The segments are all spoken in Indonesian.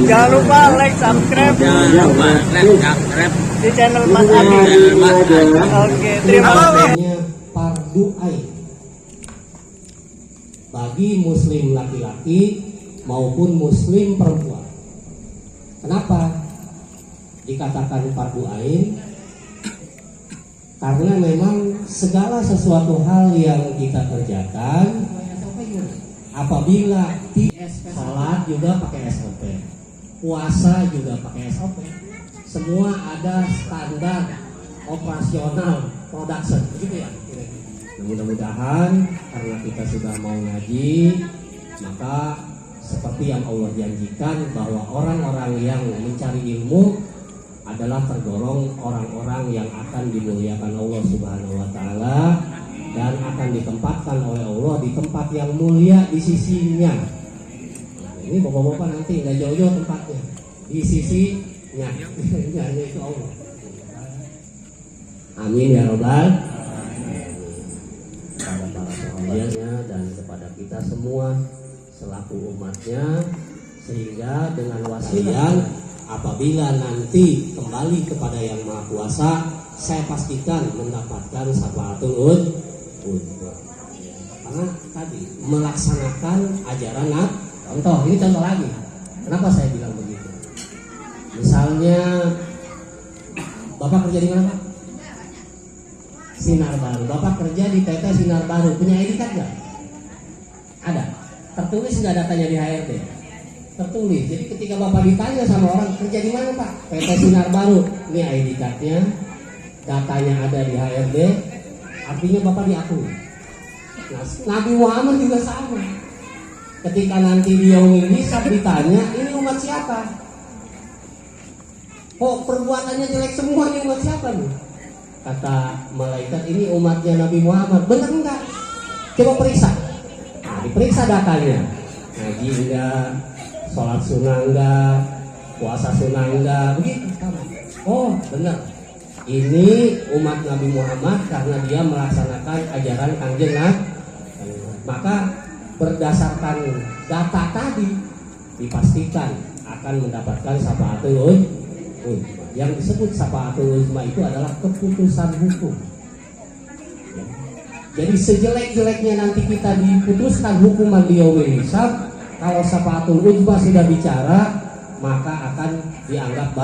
Jangan lupa like, subscribe. Jangan lupa like, subscribe di channel Mas Adi. Oke, terima kasih. Fardu ain bagi muslim laki-laki maupun muslim perempuan. Kenapa dikatakan fardu ain? Karena memang segala sesuatu hal yang kita kerjakan apabila sholat juga pakai SOP, puasa juga pakai SOP, semua ada standar operasional production, begitu ya. Mudah-mudahan karena kita sudah mau ngaji, maka seperti yang Allah janjikan bahwa orang-orang yang mencari ilmu adalah tergolong orang-orang yang akan dimuliakan Allah Subhanahu wa taala dan akan ditempatkan oleh Allah di tempat yang mulia di sisinya. Ini bapak-bapak nanti nggak jauh-jauh tempatnya, di sisinya. Itu Allah. Amin ya robbal kepada para sahabatnya dan kepada kita semua selaku umatnya, sehingga dengan wasiat apabila nanti kembali kepada Yang Maha Kuasa, saya pastikan mendapatkan syafaatul uzma. Karena tadi melaksanakan ajaran contoh, ini contoh lagi. Kenapa saya bilang begitu? Misalnya Bapak kerja di mana, Pak? Sinar Baru. Bapak kerja di PT Sinar Baru. Punya ID card nggak? Ada. Tertulis nggak datanya di HRD? Tertulis. Jadi ketika Bapak ditanya sama orang, kerja di mana Pak? PT Sinar Baru. Ini ID cardnya, datanya ada di HRD, artinya Bapak diakui. Nah, Nabi Muhammad juga sama. Ketika nanti di yaumil hisab ditanya, ini umat siapa? Kok perbuatannya jelek semua, ini umat siapa nih? Kata malaikat, ini umatnya Nabi Muhammad. Benar enggak? Coba periksa. Nah, diperiksa datanya. Ngaji enggak, sholat sunnah enggak, puasa sunnah enggak, begitu. Oh benar, ini umat Nabi Muhammad karena dia melaksanakan ajaran Kanjeng Nabi. Maka berdasarkan data tadi dipastikan akan mendapatkan syafaatul uzma. Yang disebut syafaatul uzma itu adalah keputusan hukum. Jadi sejelek-jeleknya nanti kita diputuskan hukuman di yaumil hisab, kalau syafaatul uzma sudah bicara, maka akan dianggap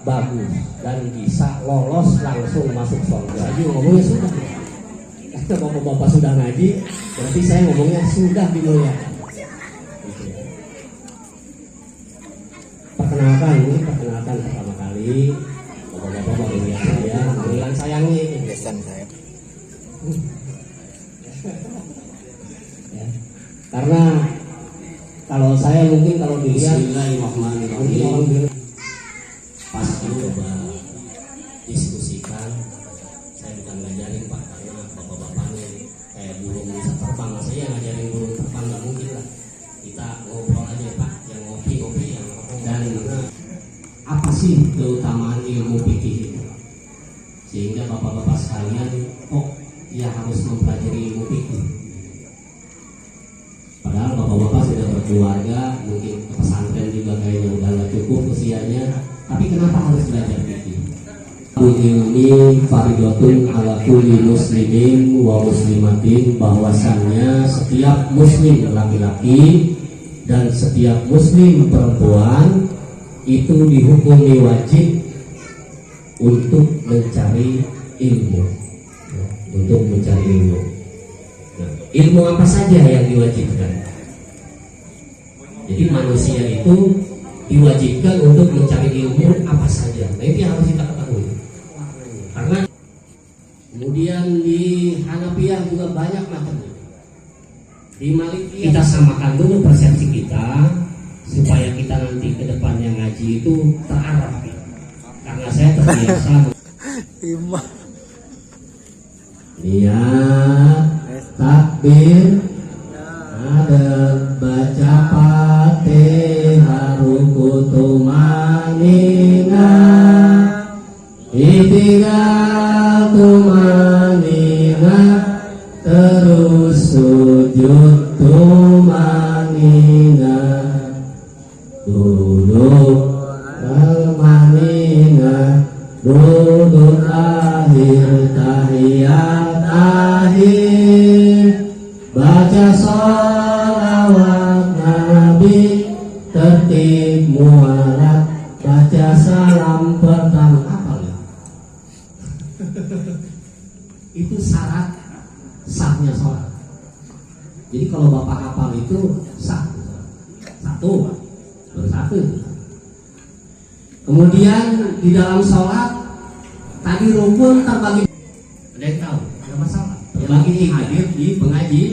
bagus dan bisa lolos langsung masuk surga. Jadi ngomongnya sudah. Kalau bapak sudah ngaji, berarti saya ngomongnya sudah dimuliakan. Perkenalkan, ini perkenalkan pertama kali. Bapak-bapak baru lihat saya, panggilan sayangnya ini. Besan saya. Ya. Karena kalau saya mungkin kalau dilihat mungkin orang bilang pas coba diskusikan, saya bukan ngajarin Pak, karena bapak-bapaknya kayak burung bisa terbang, saya ngajarin burung terbang nggak mungkin lah. Kita ngobrol aja Pak, yang ngopi-ngopi yang dan apa sih keutamaan ilmu fikih itu, sehingga bapak-bapak sekalian kok ya harus mempelajari ilmu fikih. Padahal bapak-bapak sudah berkeluarga, mungkin ke pesantren juga kayaknya udah gak cukup usianya, tapi kenapa harus belajar fikih? Ilmi fardhatun ala kulli muslimin wa muslimatin, bahwasannya setiap muslim laki-laki dan setiap muslim perempuan itu dihukumi wajib untuk mencari ilmu, untuk mencari ilmu. Nah, ilmu apa saja yang diwajibkan? Jadi manusia itu diwajibkan untuk mencari ilmu apa saja. Nah, itu yang harus kita ketahui. Karena kemudian di Hanafiyah juga banyak macamnya. Di Malikiyah kita samakan dulu persepsi kita supaya kita nanti ke depannya ngaji itu terarah. Karena saya terbiasa niat takbir ada baca Fatihah ruku manina istighfar manina terus sujud manina duduk bermanina, duduk akhir tahiyat akhir, baca sholawat Nabi, tertib mualat, baca salam pertama. Apa ya? Itu syarat sahnya sholat. Jadi kalau Bapak hafal itu sah. Satu, baru satu. Kemudian di dalam sholat tadi rukun terbagi. Ada yang tahu? Ada masalah. Terbagi hadir di pengaji.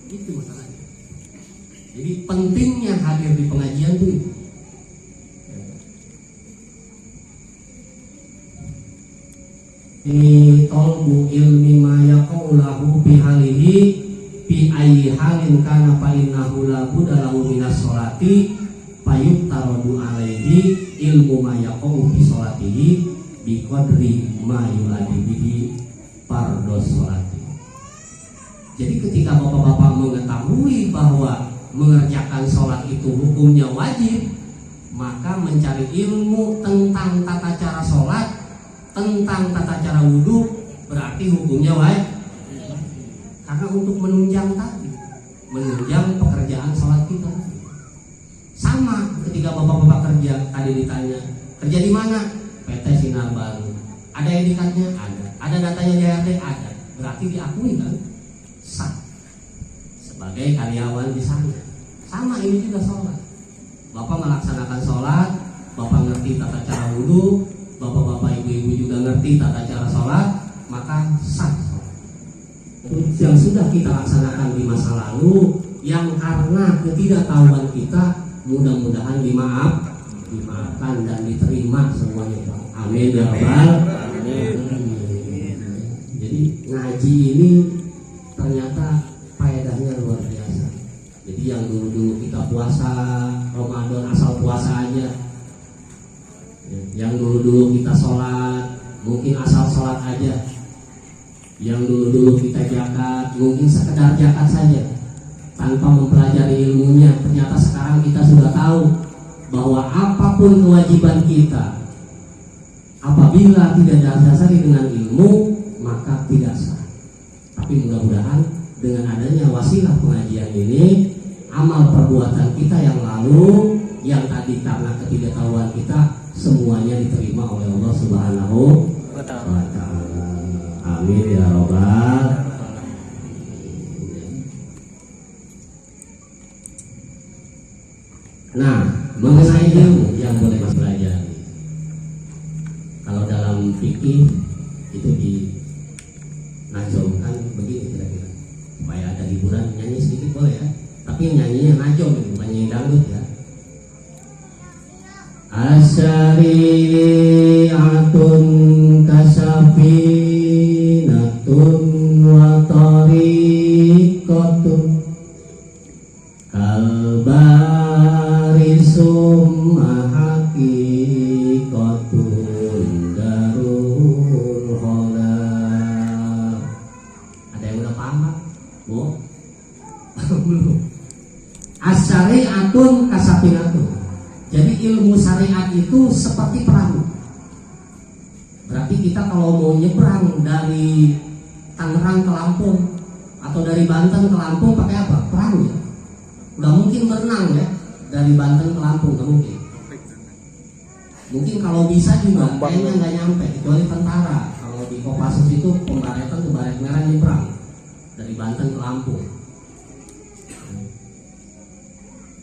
Itu masalahnya. Jadi pentingnya hadir di pengajian itu. Ini tolbu ilmi ma yaqaulahu bi halihi bi ayyi halin kana fa innahu la budda lahu minas sholati payut taradu alaihi ilmu ma yaqau fi sholatihi bi qadri ma yuladi bihi fardhos sholati. Jadi ketika bapak-bapak mengetahui bahwa mengerjakan sholat itu hukumnya wajib, maka mencari ilmu tentang tata cara sholat, tentang tata cara wudhu, berarti hukumnya wajib. Karena untuk menunjang tadi, menunjang pekerjaan sholat kita. Sama ketika bapak-bapak kerja, tadi ditanya, kerja di mana? PT Sinar Baru. Ada edikatnya? Ada. Ada datanya JRD? Ada. Berarti diakui kan? Sah sebagai karyawan di sana. Sama ini juga sholat. Bapak melaksanakan sholat, bapak ngerti tata cara wudhu, bapak-bapak ibu-ibu juga ngerti tata cara sholat, maka sah sholat. Yang sudah kita laksanakan di masa lalu, yang karena ketidaktahuan kita, mudah-mudahan dimaafkan dan diterima semuanya. Amin ya rabbal alamin. Jadi ngaji ini ternyata faedahnya luar biasa. Jadi yang dulu kita puasa Ramadan asal puasa aja, yang dulu kita sholat mungkin asal sholat aja, yang dulu kita zakat mungkin sekedar zakat saja tanpa mempelajari ilmunya. Ternyata sekarang kita sudah tahu bahwa apapun kewajiban kita, apabila tidak didasari dengan ilmu, maka tidak sah. Tapi mudah-mudahan dengan adanya wasilah pengajian ini, amal perbuatan kita yang lalu, yang tadi karena ketidaktahuan kita, semuanya diterima oleh Allah Subhanahu wa ta'ala. Amin ya rabbal. Nah, mengenai ilmu yang boleh dipelajari, kalau dalam fikih itu dinajomkan begini kira-kira, supaya ada hiburan, nyanyi sedikit boleh ya, tapi nyanyinya najom, bukan nyanyi dangdut ya. Asyari'atun kasafinatun wa tariqatun kalbarisum haqiqatun darul kholaq. Ada yang udah paham Pak? Bu? Belum. Asyari'atun kasafinatun. Jadi ilmu syariat itu seperti perahu. Berarti kita kalau mau nyebrang dari Tangerang ke Lampung atau dari Banten ke Lampung pakai apa? Perahu ya. Udah mungkin berenang ya dari Banten ke Lampung, nggak mungkin. Mungkin kalau bisa juga kayaknya nggak nyampe, kecuali tentara. Kalau di Kopassus itu pembaretan ke Baret Merah nyebrang dari Banten ke Lampung.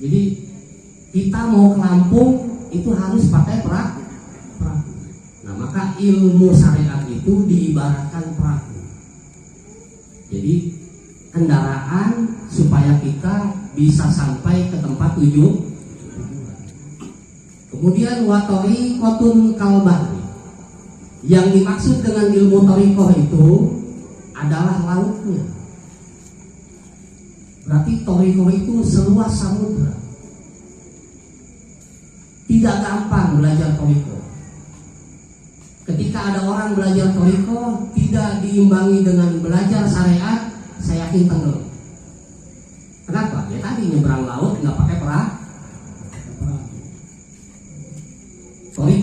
Jadi kita mau ke Lampung itu harus pakai perahu. Nah, maka ilmu syariat itu diibaratkan perahu. Jadi kendaraan supaya kita bisa sampai ke tempat tujuan. Kemudian watori kotun kalbah. Yang dimaksud dengan ilmu torikoh itu adalah lautnya. Berarti torikoh itu seluas samudra. Tidak gampang belajar toriko. Ketika ada orang belajar toriko tidak diimbangi dengan belajar syariat, saya yakin tenggelam. Kenapa? Ya tadi nyebrang laut nggak pakai perahu.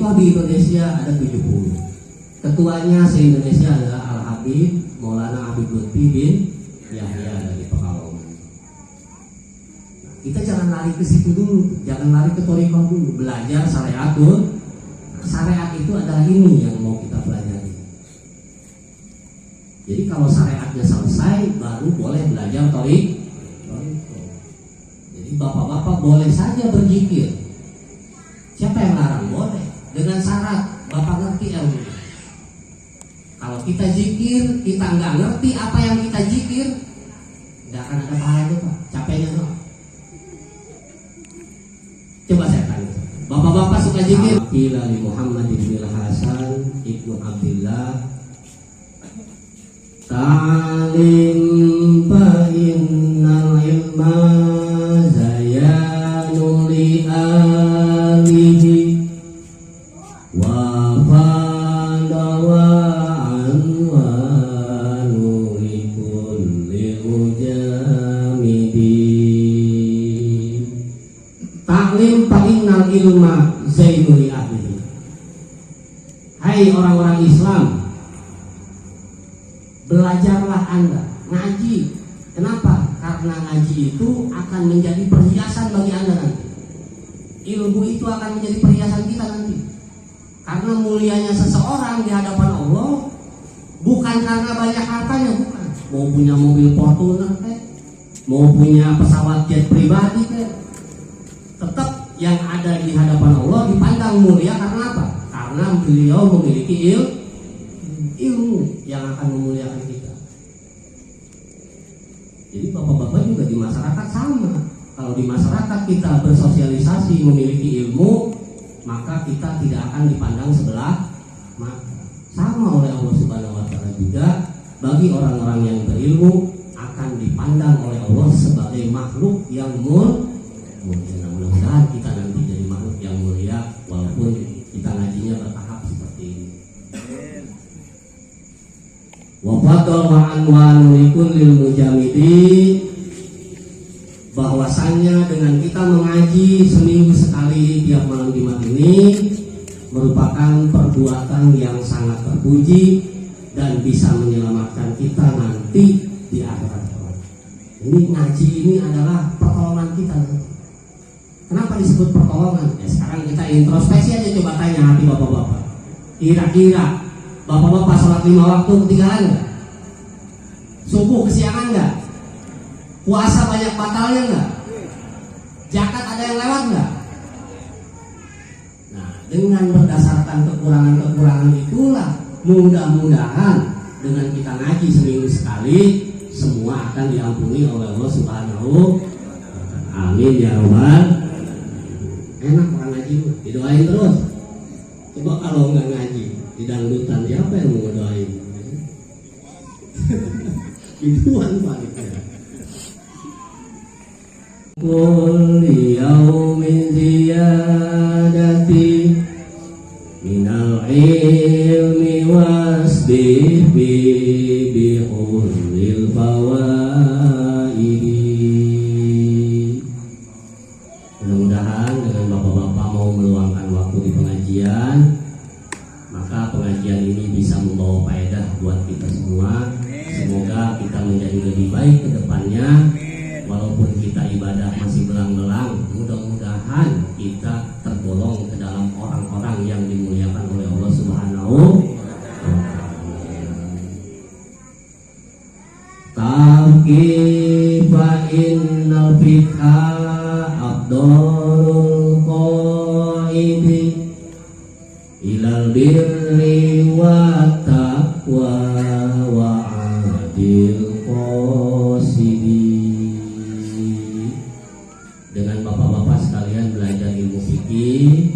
Torikoh di Indonesia ada 70. Ketuanya se-Indonesia adalah Al-Habib Maulana Habib Lutfi bin Yahya dari Pekalongan. Nah, kita jangan lari ke situ dulu, jangan lari ke Torikoh dulu, belajar syariatul. Syariat itu adalah ini yang mau kita pelajari. Jadi kalau syariatnya selesai, baru boleh belajar Torikoh. Jadi bapak-bapak boleh saja berzikir. Siapa yang larang? Boleh, dengan syarat bapak ngerti ilmu. Kalau kita zikir, kita nggak ngerti apa yang kita zikir, nggak akan ada pahala itu, Pak. Capeknya tuh. Coba saya tanya, bapak-bapak suka zikir? Qila li Muhammad bin Hasan ibnu Abdillah, ta'lim fa innal ilma zayanul li alihi wa fadawa Taklim fa'innal ilma zainul ahli. Hai orang-orang Islam, belajarlah Anda ngaji. Kenapa? Karena ngaji itu akan menjadi perhiasan bagi Anda nanti. Ilmu itu akan menjadi perhiasan kita nanti. Karena mulianya seseorang di hadapan Allah bukan karena banyak hartanya, bukan. Mau punya mobil Fortuner mau punya pesawat jet pribadi tetap yang ada di hadapan Allah dipandang mulia karena apa? Karena beliau memiliki ilmu yang akan memuliakan kita. Jadi bapak-bapak juga di masyarakat sama. Kalau di masyarakat kita bersosialisasi memiliki ilmu, maka kita tidak akan dipandang sebelah mata. Sama oleh Allah Subhanahu wa taala juga bagi orang-orang yang berilmu akan dipandang oleh Allah sebagai makhluk yang mulia. Mudah-mudahan kita nanti jadi makhluk yang mulia walaupun kita ngajinya bertahap seperti ini. Wa fadl wa anwan likullil mujamidi, bahwasannya dengan kita mengaji seminggu sekali tiap malam Jumat ini merupakan perbuatan yang sangat terpuji dan bisa menyelamatkan kita nanti di akhirat. Ini ngaji ini adalah pertolongan kita. Kenapa disebut pertolongan? Ya sekarang kita introspeksi aja, coba tanya hati bapak-bapak. Kira-kira bapak-bapak sholat 5 waktu ketinggalan nggak? Subuh kesiangan nggak? Puasa banyak batalnya nggak? Zakat ada yang lewat nggak? Nah, dengan berdasarkan kekurangan-kekurangan itulah mudah-mudahan dengan kita ngaji seminggu sekali semua akan diampuni oleh Allah Subhanahu wa ta'ala. Amin ya rabbal. Enak orang ngaji, didoain terus. Coba kalau nggak ngaji, di dangdutan siapa yang mau ngedoain? Ituan Pak. Kulli yaumin ziyadati minal ilmi wasbih bi hulil fawaidi. Mudah-mudahan dengan bapak-bapak mau meluangkan waktu di pengajian, maka pengajian ini bisa membawa faedah buat kita semua. Semoga kita menjadi lebih baik ke depannya. Walaupun kita ibadah masih belang-belang, mudah-mudahan kita tergolong ke dalam orang-orang yang dimuliakan oleh Allah Subhanahu wa ta'ala. Fa innal fiqha afdalul qaidi ilal birri wa taqwa wa adil qasidi. Dengan bapak-bapak sekalian belajar ilmu fikih,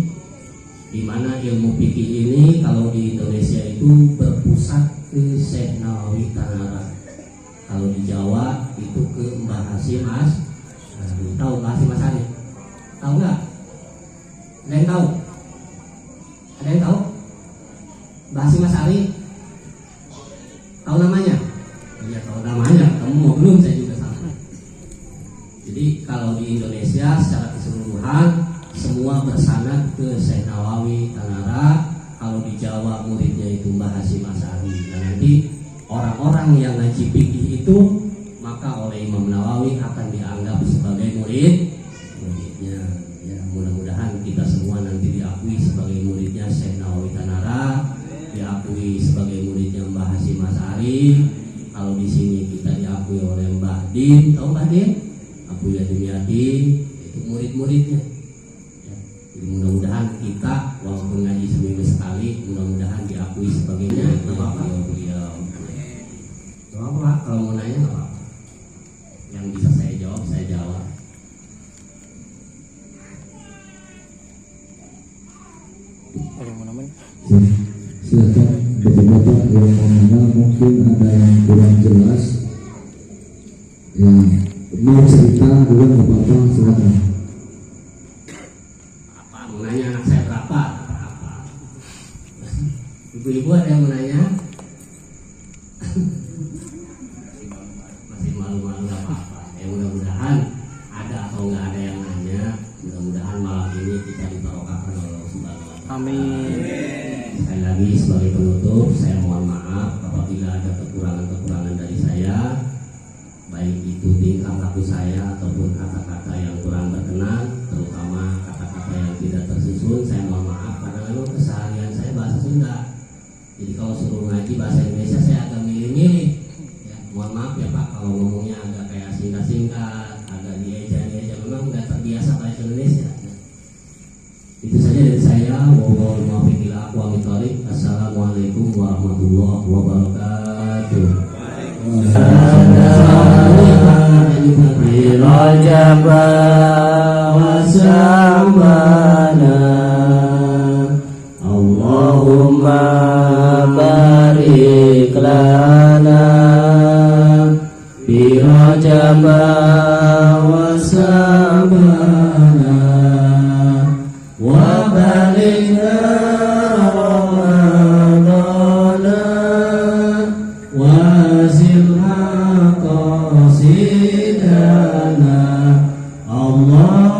di mana ilmu fikih ini kalau di Indonesia itu berpusat ke Syekh Nawawi Tanara. Kalau di Jawa itu ke Mbah Hasyim Asy'ari. Tahu Mbah Hasyim Asy'ari? Tahu nggak? Ada yang tahu? Ada yang tahu? Mbah Hasyim Asy'ari? Tahu namanya? Iya tahu namanya. Kamu mau belum? Saya juga sama. Jadi kalau di Indonesia secara keseluruhan semua semua bersanad ke Syekh Nawawi Tanara. Kalau di Jawa muridnya itu Mbah Hasyim Asy'ari. Dan nanti orang-orang yang ngaji fikih itu maka oleh Imam Nawawi akan dianggap sebagai muridnya. Ya, mudah-mudahan kita semua nanti diakui sebagai muridnya Syekh Nawawi Tanara, diakui sebagai muridnya Mbah Hasyim Asy'ari. Kalau di sini kita diakui oleh Mbah Din, tahu Mbah Din? Abu Yadim Yadin, itu murid-muridnya. Ya, jadi mudah-mudahan kita walaupun ngaji seminggu sekali, mudah-mudahan diakui sebagainya. Nggak apa-apa, beliau. Nggak apa-apa, kalau mau nanya nggak apa-apa. Yang bisa saya jawab, saya jawab. Ada mau namanya? Silakan bapak-bapak yang mengenal mungkin ada yang kurang jelas. Ya, mau cerita dulu nggak apa-apa, silakan. Apa mau nanya anak saya berapa? Berapa? Ibu-ibu ada yang mau nanya? Masih malu-malu nggak apa-apa. Ya mudah-mudahan ada atau nggak ada yang nanya. Mudah-mudahan malam ini kita dibarokahkan oleh Allah Subhanahu wa Ta'ala. Amin. Sekali lagi sebagai penutup, saya mohon maaf apabila ada kekurangan-kekurangan dari saya, baik itu tingkah laku saya ataupun kata-kata yang kurang berkenan, terutama kata-kata yang tidak tersusun. Saya mohon maaf karena memang keseharian saya bahasa Sunda. Jadi kalau suruh ngaji bahasa Indonesia saya agak milih-milih. Ya, mohon maaf ya Pak kalau ngomongnya agak kayak singkat-singkat, agak dieja-eja. Memang nggak terbiasa bahasa Indonesia. Itu saja dari saya. Assalamualaikum warahmatullahi wabarakatuh. Rajab wa Sya'bana, Allahumma barik lana fi Rajab wa Sya'bana wa balighna Ramadana wa zilna qasidana Allah